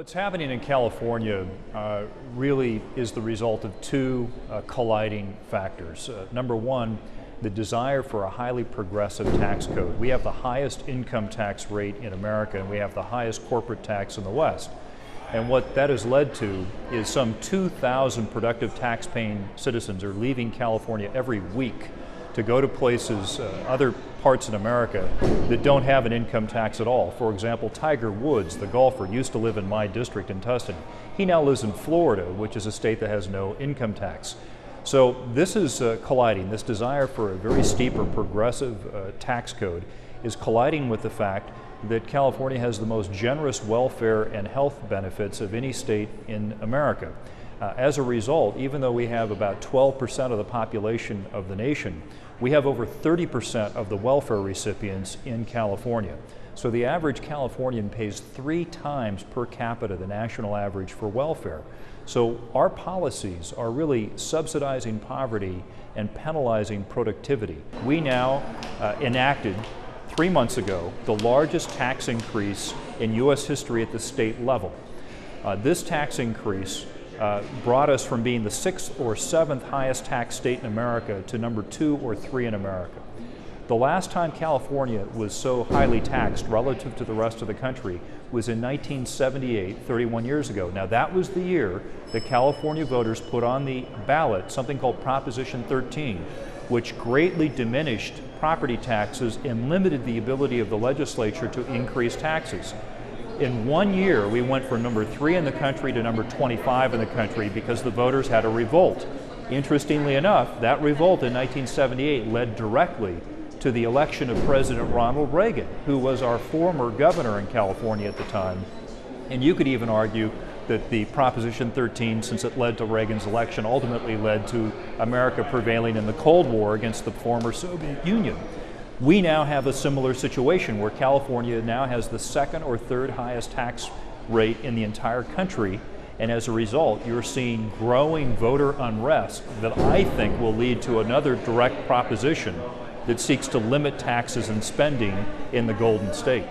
What's happening in California really is the result of two colliding factors. Number one, the desire for a highly progressive tax code. We have the highest income tax rate in America, and we have the highest corporate tax in the West. And what that has led to is some 2,000 productive tax-paying citizens are leaving California every week to go to places, other parts in America, that don't have an income tax at all. For example, Tiger Woods, the golfer, used to live in my district in Tustin. He now lives in Florida, which is a state that has no income tax. So this is colliding. This desire for a very steep or progressive tax code is colliding with the fact that California has the most generous welfare and health benefits of any state in America. As a result, even though we have about 12% of the population of the nation, we have over 30% of the welfare recipients in California. So the average Californian pays 3 times per capita the national average for welfare. So our policies are really subsidizing poverty and penalizing productivity. We now enacted 3 months ago the largest tax increase in U.S. history at the state level. This tax increase brought us from being the 6th or 7th highest tax state in America to number 2 or 3 in America. The last time California was so highly taxed relative to the rest of the country was in 1978, 31 years ago. Now that was the year that California voters put on the ballot something called Proposition 13, which greatly diminished property taxes and limited the ability of the legislature to increase taxes. In 1 year, we went from number 3 in the country to number 25 in the country because the voters had a revolt. Interestingly enough, that revolt in 1978 led directly to the election of President Ronald Reagan, who was our former governor in California at the time. And you could even argue that the Proposition 13, since it led to Reagan's election, ultimately led to America prevailing in the Cold War against the former Soviet Union. We now have a similar situation where California now has the 2nd or 3rd highest tax rate in the entire country, and as a result you're seeing growing voter unrest that I think will lead to another direct proposition that seeks to limit taxes and spending in the Golden State.